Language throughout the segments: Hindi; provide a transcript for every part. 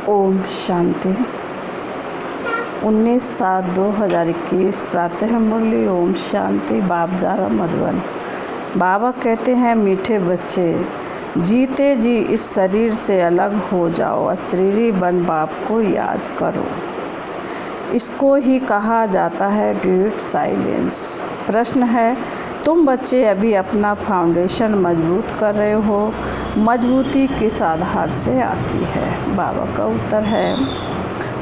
ओम शांति। 19/7/2021 प्रातः मुरली। ओम शांति। बाप-दादा मधुबन। बाबा कहते हैं, मीठे बच्चे, जीते जी इस शरीर से अलग हो जाओ, अशरीरी बन बाप को याद करो। इसको ही कहा जाता है डेड साइलेंस। प्रश्न है, तुम बच्चे अभी अपना फाउंडेशन मजबूत कर रहे हो, मजबूती किस आधार से आती है? बाबा का उत्तर है,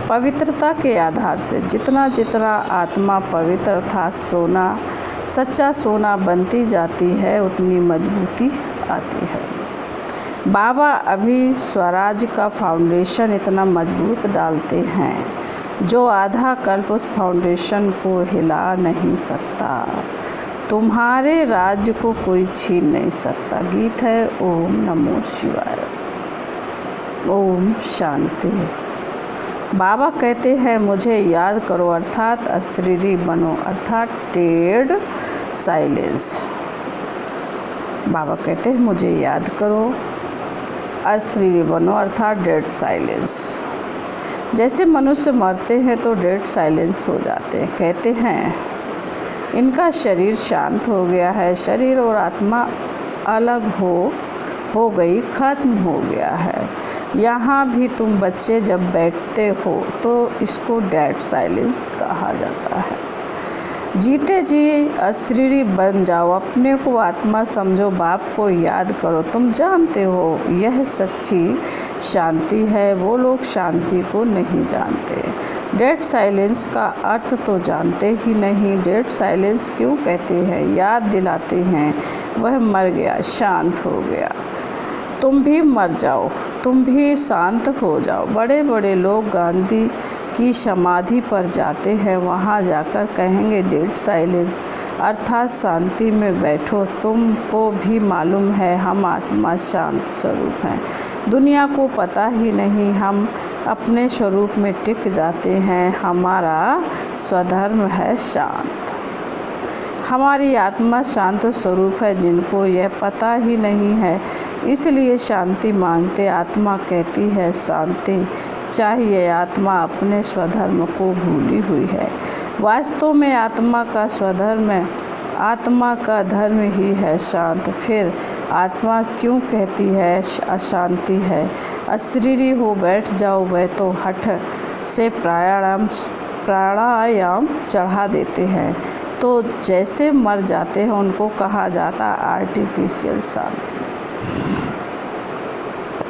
पवित्रता के आधार से। जितना जितना आत्मा पवित्र अर्थात सोना, सच्चा सोना बनती जाती है, उतनी मजबूती आती है। बाबा अभी स्वराज का फाउंडेशन इतना मजबूत डालते हैं जो आधा कल्प उस फाउंडेशन को हिला नहीं सकता। तुम्हारे राज्य को कोई छीन नहीं सकता। गीत है ओम नमो शिवाय। ओम शांति। बाबा कहते हैं, मुझे याद करो अर्थात अशरीरी बनो अर्थात डेड साइलेंस। बाबा कहते हैं, मुझे याद करो अशरीरी बनो अर्थात डेड साइलेंस। जैसे मनुष्य मरते हैं तो डेड साइलेंस हो जाते हैं। कहते हैं इनका शरीर शांत हो गया है, शरीर और आत्मा अलग हो गई, खत्म हो गया है। यहाँ भी तुम बच्चे जब बैठते हो तो इसको डेड साइलेंस कहा जाता है। जीते जी अशरीरी बन जाओ, अपने को आत्मा समझो, बाप को याद करो। तुम जानते हो यह सच्ची शांति है, वो लोग शांति को नहीं जानते। डेड साइलेंस का अर्थ तो जानते ही नहीं। डेड साइलेंस क्यों कहते हैं? याद दिलाते हैं वह मर गया, शांत हो गया। तुम भी मर जाओ, तुम भी शांत हो जाओ। बड़े बड़े लोग गांधी की समाधि पर जाते हैं, वहाँ जाकर कहेंगे डेड साइलेंस अर्थात शांति में बैठो। तुमको भी मालूम है हम आत्मा शांत स्वरूप हैं, दुनिया को पता ही नहीं, हम अपने स्वरूप में टिक जाते हैं। हमारा स्वधर्म है शांत। हमारी आत्मा शांत स्वरूप है, जिनको यह पता ही नहीं है इसलिए शांति मांगते। आत्मा कहती है शांति चाहिए, आत्मा अपने स्वधर्म को भूली हुई है। वास्तव में आत्मा का स्वधर्म, आत्मा का धर्म ही है शांत। फिर आत्मा क्यों कहती है अशांति है? अशरीरी हो बैठ जाओ, वह तो हठ से प्राणायाम चढ़ा देते हैं, तो जैसे मर जाते हैं उनको कहा जाता आर्टिफिशियल शांति।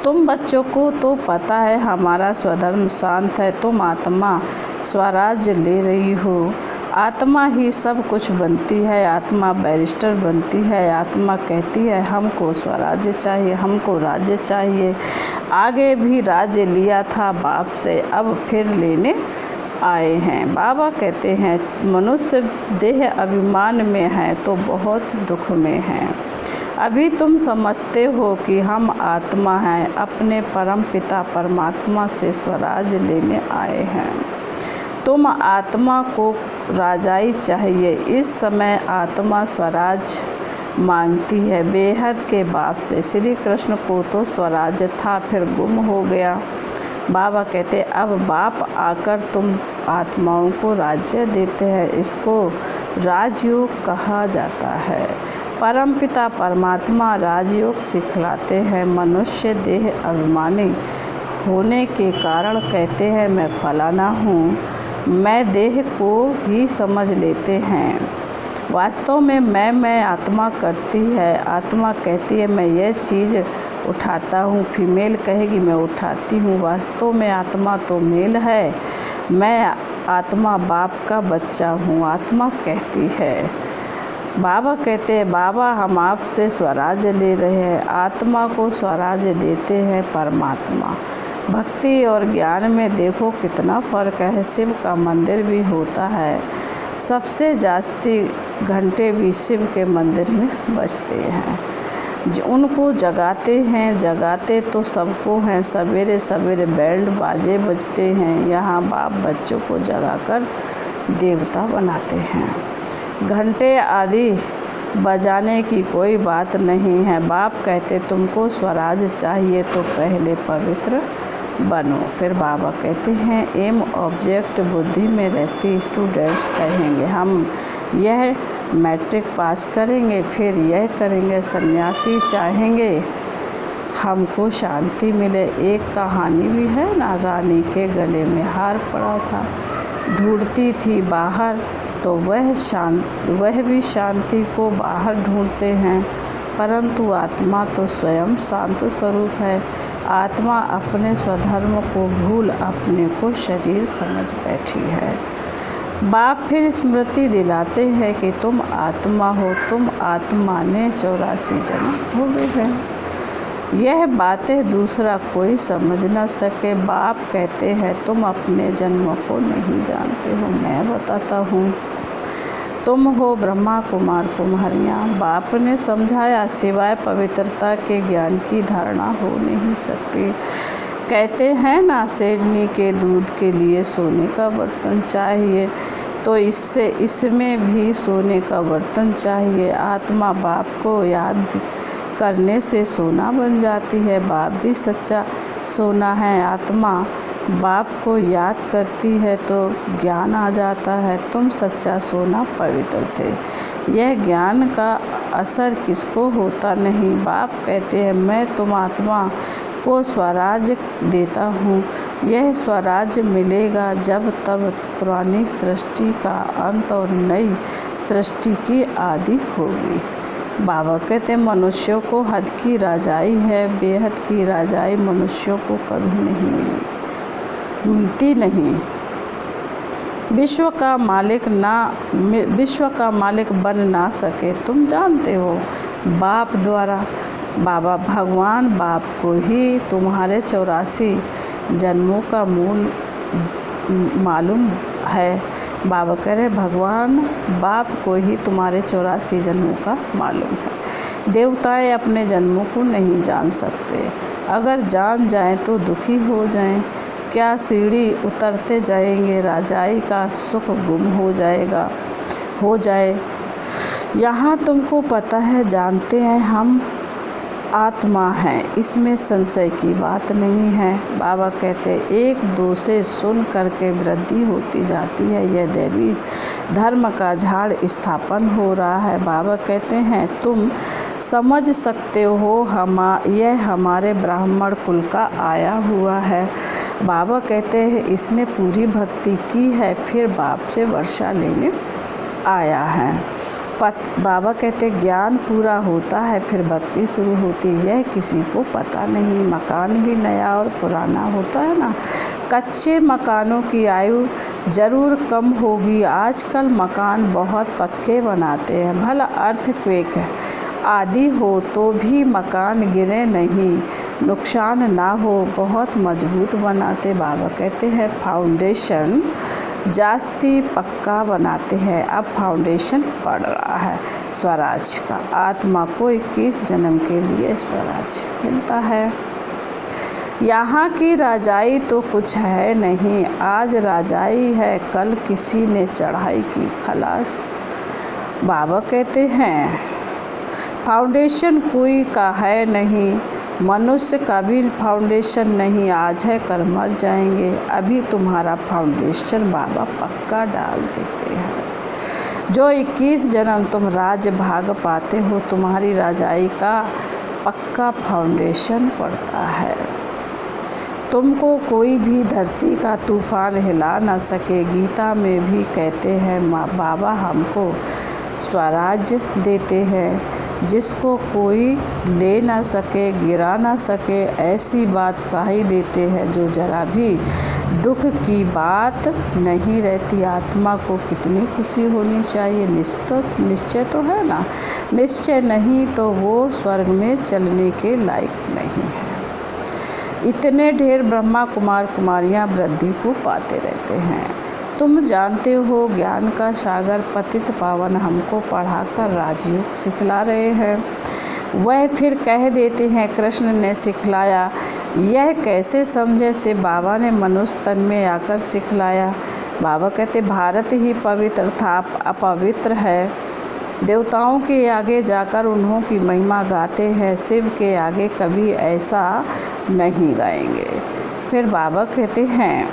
तुम बच्चों को तो पता है हमारा स्वधर्म शांत है। तुम आत्मा स्वराज्य ले रही हो, आत्मा ही सब कुछ बनती है, आत्मा बैरिस्टर बनती है। आत्मा कहती है हमको स्वराज्य चाहिए, हमको राज्य चाहिए। आगे भी राज्य लिया था बाप से, अब फिर लेने आए हैं। बाबा कहते हैं मनुष्य देह अभिमान में है तो बहुत दुख में है। अभी तुम समझते हो कि हम आत्मा हैं, अपने परम पिता परमात्मा से स्वराज लेने आए हैं। तुम आत्मा को राजाई चाहिए। इस समय आत्मा स्वराज मांगती है बेहद के बाप से। श्री कृष्ण को तो स्वराज था, फिर गुम हो गया। बाबा कहते अब बाप आकर तुम आत्माओं को राज्य देते हैं, इसको राजयोग कहा जाता है। परमपिता परमात्मा राजयोग सिखलाते हैं। मनुष्य देह अभिमानी होने के कारण कहते हैं मैं फलाना हूँ, मैं देह को ही समझ लेते हैं। वास्तव में मैं आत्मा करती है। आत्मा कहती है मैं यह चीज़ उठाता हूँ, फीमेल कहेगी मैं उठाती हूँ। वास्तव में आत्मा तो मेल है। मैं आत्मा बाप का बच्चा हूँ, आत्मा कहती है। बाबा कहते हैं बाबा हम आपसे स्वराज ले रहे हैं, आत्मा को स्वराज देते हैं परमात्मा। भक्ति और ज्ञान में देखो कितना फ़र्क है। शिव का मंदिर भी होता है, सबसे जास्ती घंटे भी शिव के मंदिर में बजते हैं। उनको जगाते हैं, जगाते तो सबको हैं। सवेरे सवेरे बैंड बाजे बजते हैं। यहाँ बाप बच्चों को जगाकर देवता बनाते हैं। घंटे आदि बजाने की कोई बात नहीं है। बाप कहते तुमको स्वराज चाहिए तो पहले पवित्र बनो। फिर बाबा कहते हैं एम ऑब्जेक्ट बुद्धि में रहती स्टूडेंट्स कहेंगे हम यह मैट्रिक पास करेंगे, फिर यह करेंगे। सन्यासी चाहेंगे हमको शांति मिले। एक कहानी भी है ना, रानी के गले में हार पड़ा था, ढूंढती थी बाहर, तो वह भी शांति को बाहर ढूंढते हैं, परंतु आत्मा तो स्वयं शांत स्वरूप है। आत्मा अपने स्वधर्म को भूल अपने को शरीर समझ बैठी है। बाप फिर स्मृति दिलाते हैं कि तुम आत्मा हो, तुम आत्मा ने 84 जन्म भोगे हैं। यह बातें दूसरा कोई समझ न सके। बाप कहते हैं तुम अपने जन्म को नहीं जानते हो, मैं बताता हूँ। तुम हो ब्रह्मा कुमार कुमारियाँ। बाप ने समझाया सिवाय पवित्रता के ज्ञान की धारणा हो नहीं सकती। कहते हैं ना शेरनी के दूध के लिए सोने का बर्तन चाहिए, तो इसमें भी सोने का बर्तन चाहिए। आत्मा बाप को याद करने से सोना बन जाती है। बाप भी सच्चा सोना है। आत्मा बाप को याद करती है तो ज्ञान आ जाता है। तुम सच्चा सोना पवित्र थे। यह ज्ञान का असर किसको होता नहीं। बाप कहते हैं मैं तुम आत्मा को स्वराज्य देता हूँ। यह स्वराज्य मिलेगा जब तब पुरानी सृष्टि का अंत और नई सृष्टि की आदि होगी। बाबा कहते हैं मनुष्यों को हद की राजाई है, बेहद की राजाई मनुष्यों को कभी नहीं मिलती नहीं। विश्व का मालिक बन ना सके, तुम जानते हो बाप द्वारा। बाबा भगवान बाप को ही तुम्हारे 84 जन्मों का मूल मालूम है। बाबा कह रहे भगवान बाप को ही तुम्हारे 84 जन्मों का मालूम है। देवताएं अपने जन्मों को नहीं जान सकते, अगर जान जाएं तो दुखी हो जाएं। क्या सीढ़ी उतरते जाएंगे राजाई का सुख गुम हो जाए। यहाँ तुमको पता है, जानते हैं हम आत्मा है, इसमें संशय की बात नहीं है। बाबा कहते एक दो से सुन करके वृद्धि होती जाती है। यह देवी धर्म का झाड़ स्थापन हो रहा है। बाबा कहते हैं तुम समझ सकते हो यह हमारे ब्राह्मण कुल का आया हुआ है। बाबा कहते हैं इसने पूरी भक्ति की है, फिर बाप से वर्षा लेने आया है। बाबा कहते ज्ञान पूरा होता है फिर भक्ति शुरू होती है। यह किसी को पता नहीं। मकान भी नया और पुराना होता है ना। कच्चे मकानों की आयु ज़रूर कम होगी। आजकल मकान बहुत पक्के बनाते हैं, भला अर्थक्वेक आदि हो तो भी मकान गिरे नहीं, नुकसान ना हो, बहुत मजबूत बनाते। बाबा कहते हैं फाउंडेशन जास्ती पक्का बनाते हैं। अब फाउंडेशन पड़ रहा है स्वराज का। आत्मा को 21 जन्म के लिए स्वराज मिलता है। यहाँ की राजाई तो कुछ है नहीं, आज राजाई है, कल किसी ने चढ़ाई की खलास। बाबा कहते हैं फाउंडेशन कोई का है नहीं, मनुष्य का भी फाउंडेशन नहीं, आज है कल मर जाएंगे। अभी तुम्हारा फाउंडेशन बाबा पक्का डाल देते हैं। जो 21 जन्म तुम राज्य भाग पाते हो, तुम्हारी राजाई का पक्का फाउंडेशन पड़ता है। तुमको कोई भी धरती का तूफान हिला न सके। गीता में भी कहते हैं बाबा हमको स्वराज्य देते हैं, जिसको कोई ले ना सके, गिरा ना सके, ऐसी बात शाही देते हैं जो जरा भी दुख की बात नहीं रहती। आत्मा को कितनी खुशी होनी चाहिए। निश्चय तो है ना, निश्चय नहीं तो वो स्वर्ग में चलने के लायक नहीं है। इतने ढेर ब्रह्मा कुमार कुमारियाँ वृद्धि को पाते रहते हैं। तुम जानते हो ज्ञान का सागर पतित पावन हमको पढ़ाकर राजयोग सिखला रहे हैं। वह फिर कह देते हैं कृष्ण ने सिखलाया। यह कैसे समझे से बाबा ने मनुष्य तन में आकर सिखलाया। बाबा कहते भारत ही पवित्र था, अपवित्र है। देवताओं के आगे जाकर उन्हों की महिमा गाते हैं, शिव के आगे कभी ऐसा नहीं गाएंगे। फिर बाबा कहते हैं,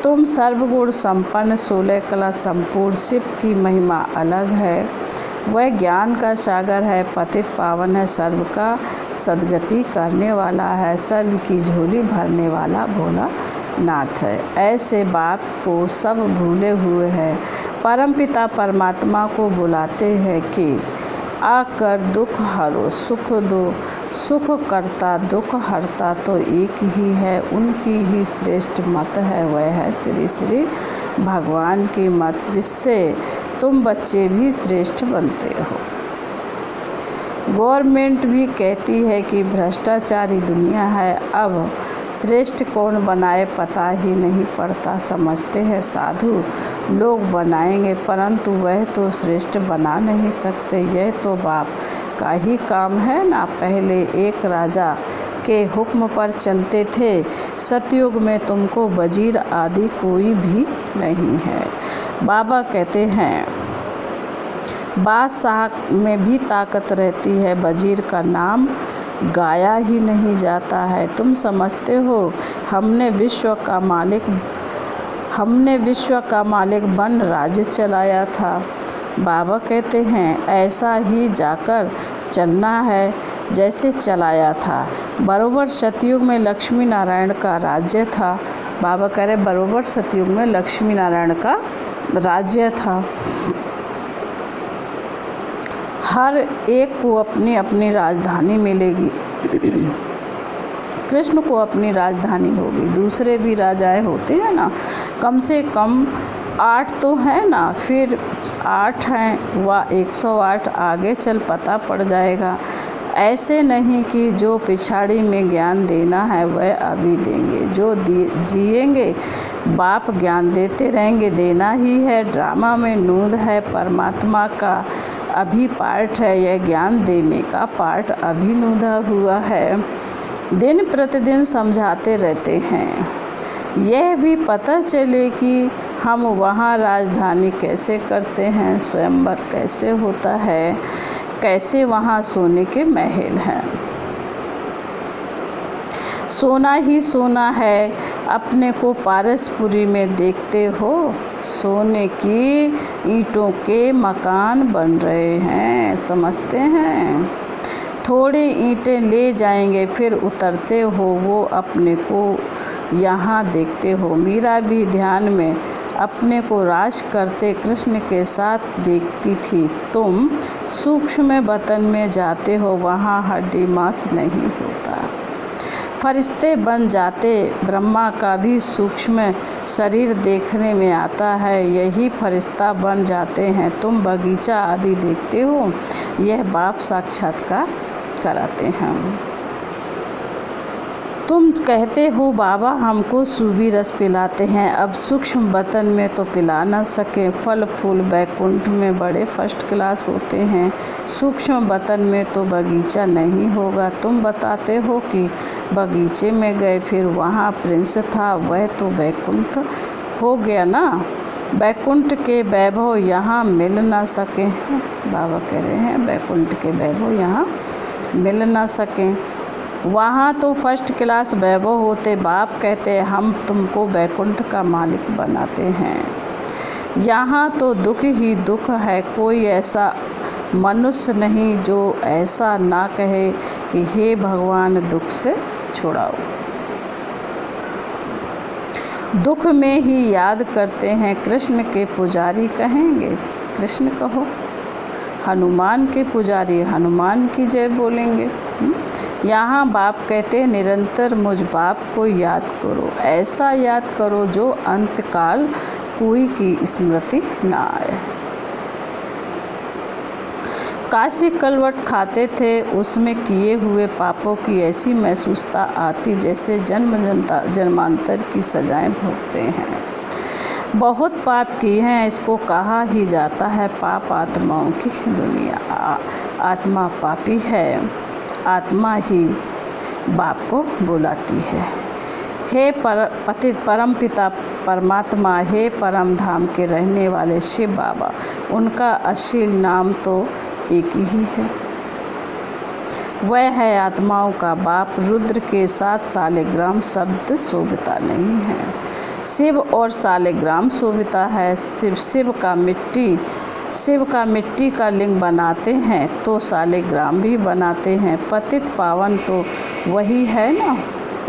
तुम सर्वगुण संपन्न 16 कला संपूर्ण शिव की महिमा अलग है। वह ज्ञान का सागर है, पतित पावन है, सर्व का सद्गति करने वाला है, सर्व की झोली भरने वाला भोला नाथ है। ऐसे बाप को सब भूले हुए हैं। परमपिता परमात्मा को बुलाते हैं कि आकर दुख हरो सुख दो। सुख करता दुख हरता तो एक ही है, उनकी ही श्रेष्ठ मत है, वह है श्री श्री भगवान की मत, जिससे तुम बच्चे भी श्रेष्ठ बनते हो। गवर्नमेंट भी कहती है कि भ्रष्टाचारी दुनिया है, अब श्रेष्ठ कौन बनाए पता ही नहीं पड़ता। समझते हैं साधु लोग बनाएंगे, परंतु वह तो श्रेष्ठ बना नहीं सकते। यह तो बाप का ही काम है ना। पहले एक राजा के हुक्म पर चलते थे। सतयुग में तुमको वजीर आदि कोई भी नहीं है। बाबा कहते हैं, बादशाह में भी ताकत रहती है, वजीर का नाम गाया ही नहीं जाता है। तुम समझते हो हमने विश्व का मालिक बन राज्य चलाया था। बाबा कहते हैं, ऐसा ही जाकर चलना है जैसे चलाया था। बरोबर सतयुग में लक्ष्मी नारायण का राज्य था। बाबा कह रहे बरोबर सतयुग में लक्ष्मी नारायण का राज्य था। हर एक को अपनी अपनी राजधानी मिलेगी। कृष्ण को अपनी राजधानी होगी। दूसरे भी राजाएं होते हैं ना, कम से कम 8 तो है ना, फिर 8 हैं व 108 आगे चल पता पड़ जाएगा। ऐसे नहीं कि जो पिछाड़ी में ज्ञान देना है वह अभी देंगे, जो जिएंगे बाप ज्ञान देते रहेंगे। देना ही है, ड्रामा में नूंद है, परमात्मा का अभी पार्ट है, यह ज्ञान देने का पार्ट अभी नूंदा हुआ है। दिन प्रतिदिन समझाते रहते हैं, यह भी पता चले कि हम वहाँ राजधानी कैसे करते हैं, स्वयंवर कैसे होता है, कैसे वहाँ सोने के महल हैं। सोना ही सोना है, अपने को पारसपुरी में देखते हो। सोने की ईंटों के मकान बन रहे हैं, समझते हैं। थोड़ी ईंटें ले जाएंगे फिर उतरते हो, वो अपने को यहाँ देखते हो। मीरा भी ध्यान में अपने को राश करते कृष्ण के साथ देखती थी। तुम सूक्ष्म वतन में जाते हो, वहाँ हड्डी मांस नहीं होता। फरिश्ते बन जाते, ब्रह्मा का भी सूक्ष्म शरीर देखने में आता है, यही फरिश्ता बन जाते हैं। तुम बगीचा आदि देखते हो, यह बाप साक्षात्कार कराते हैं। तुम कहते हो बाबा हमको सूबी रस पिलाते हैं, अब सूक्ष्म वतन में तो पिला न सके। फल फूल बैकुंठ में बड़े फर्स्ट क्लास होते हैं, सूक्ष्म वतन में तो बगीचा नहीं होगा। तुम बताते हो कि बगीचे में गए, फिर वहाँ प्रिंस था, वह तो बैकुंठ हो गया ना। बैकुंठ के वैभव यहाँ मिल ना सके। बाबा कह रहे हैं बैकुंठ के वैभव यहाँ मिल ना सकें, वहाँ तो फर्स्ट क्लास वैभव होते। बाप कहते हम तुमको बैकुंठ का मालिक बनाते हैं। यहाँ तो दुख ही दुख है, कोई ऐसा मनुष्य नहीं जो ऐसा ना कहे कि हे भगवान दुख से छुड़ाओ। दुख में ही याद करते हैं, कृष्ण के पुजारी कहेंगे कृष्ण कहो, हनुमान के पुजारी हनुमान की जय बोलेंगे। यहाँ बाप कहते निरंतर मुझ बाप को याद करो, ऐसा याद करो जो अंतकाल कोई की स्मृति ना आए। काशी कलवट खाते थे, उसमें किए हुए पापों की ऐसी महसूसता आती जैसे जन्मांतर की सजाएं भोगते हैं। बहुत पाप किए हैं, इसको कहा ही जाता है पाप आत्माओं की दुनिया। आत्मा पापी है, आत्मा ही बाप को बुलाती है। हे पतित परम पिता परमात्मा, हे परम धाम के रहने वाले शिव बाबा, उनका अश्लील नाम तो एक ही है। वह है आत्माओं का बाप। रुद्र के साथ सालिग्राम शब्द शोभिता नहीं है। शिव और सालिग्राम शोभिता है। शिव का मिट्टी का लिंग बनाते हैं तो सालिग्राम भी बनाते हैं। पतित पावन तो वही है ना।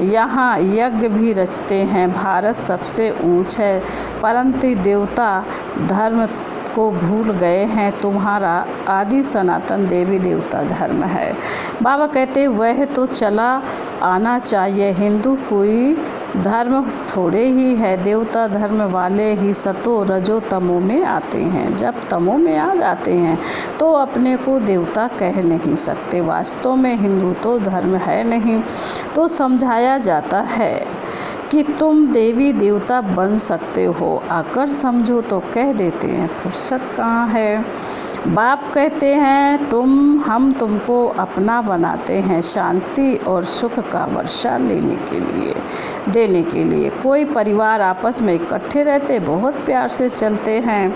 यहाँ यज्ञ भी रचते हैं। भारत सबसे ऊंच है, परंतु देवता धर्म को भूल गए हैं। तुम्हारा आदि सनातन देवी देवता धर्म है। बाबा कहते वह तो चला आना चाहिए। हिंदू कोई धर्म थोड़े ही है। देवता धर्म वाले ही सतो रजो तमो में आते हैं। जब तमो में आ जाते हैं तो अपने को देवता कह नहीं सकते। वास्तव में हिंदू तो धर्म है नहीं। तो समझाया जाता है कि तुम देवी देवता बन सकते हो। आकर समझो तो कह देते हैं फुर्सत कहाँ है। बाप कहते हैं हम तुमको अपना बनाते हैं, शांति और सुख का वर्षा देने के लिए। कोई परिवार आपस में इकट्ठे रहते, बहुत प्यार से चलते हैं,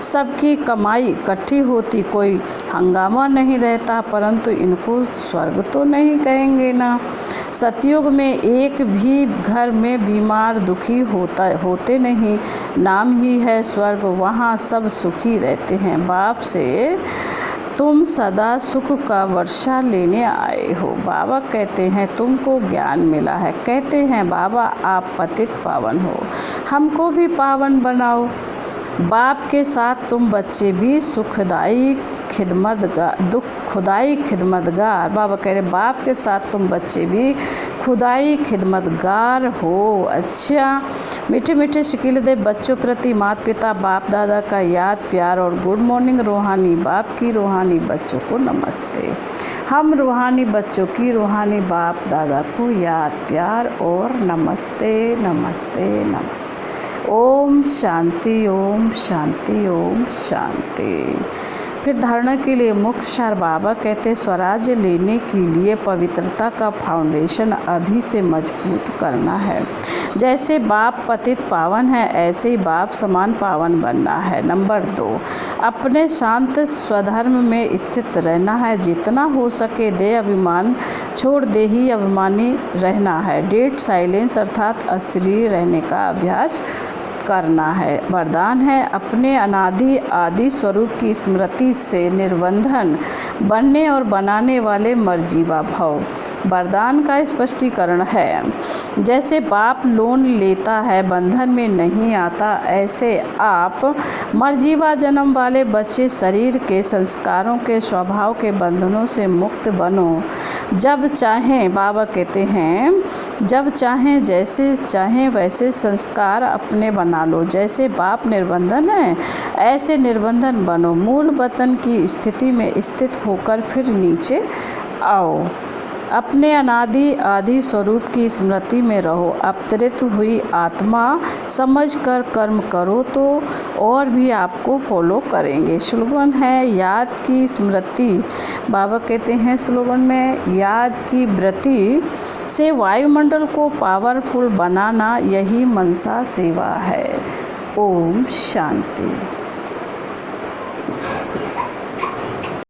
सबकी कमाई इकट्ठी होती, कोई हंगामा नहीं रहता। परंतु इनको स्वर्ग तो नहीं कहेंगे ना। सतयुग में एक भी घर में बीमार दुखी होते नहीं। नाम ही है स्वर्ग, वहाँ सब सुखी रहते हैं। बाप से तुम सदा सुख का वर्षा लेने आए हो। बाबा कहते हैं तुमको ज्ञान मिला है। कहते हैं बाबा आप पतित पावन हो, हमको भी पावन बनाओ। बाप के साथ तुम बच्चे भी खुदाई खिदमतगार। बाबा कह रहे बाप के साथ तुम बच्चे भी खुदाई खिदमतगार हो। अच्छा, मीठे मीठे शिकील दे बच्चों प्रति माता पिता बाप दादा का याद प्यार और गुड मॉर्निंग। रूहानी बाप की रूहानी बच्चों को नमस्ते। हम रूहानी बच्चों की रूहानी बाप दादा को याद प्यार और नमस्ते नमस्ते नमस्ते। ओम शांति ओम शांति ओम शांति। फिर धारणा के लिए मुख्य सार बाबा कहते स्वराज्य लेने के लिए पवित्रता का फाउंडेशन अभी से मजबूत करना है। जैसे बाप पतित पावन है, ऐसे ही बाप समान पावन बनना है। नंबर 2, अपने शांत स्वधर्म में स्थित रहना है। जितना हो सके देह अभिमान छोड़ दे ही अभिमानी रहना है। डेड साइलेंस अर्थात अशरीरी रहने का अभ्यास करना है। वरदान है अपने अनादि आदि स्वरूप की स्मृति से निर्बंधन बनने और बनाने वाले मर्जीवा भव। वरदान का स्पष्टीकरण है जैसे बाप लोन लेता है बंधन में नहीं आता, ऐसे आप मर्जीवा जन्म वाले बच्चे शरीर के संस्कारों के स्वभाव के बंधनों से मुक्त बनो। जब चाहें, बाबा कहते हैं जब चाहें जैसे चाहें वैसे संस्कार अपने बना लो। जैसे बाप निर्बंधन है ऐसे निर्बंधन बनो। मूल वतन की स्थिति में स्थित होकर फिर नीचे आओ। अपने अनादि आदि स्वरूप की स्मृति में रहो। अवतरित हुई आत्मा समझकर कर्म करो तो और भी आपको फॉलो करेंगे। स्लोगन है याद की स्मृति। बाबा कहते हैं स्लोगन में याद की वृत्ति से वायुमंडल को पावरफुल बनाना यही मनसा सेवा है। ओम शांति।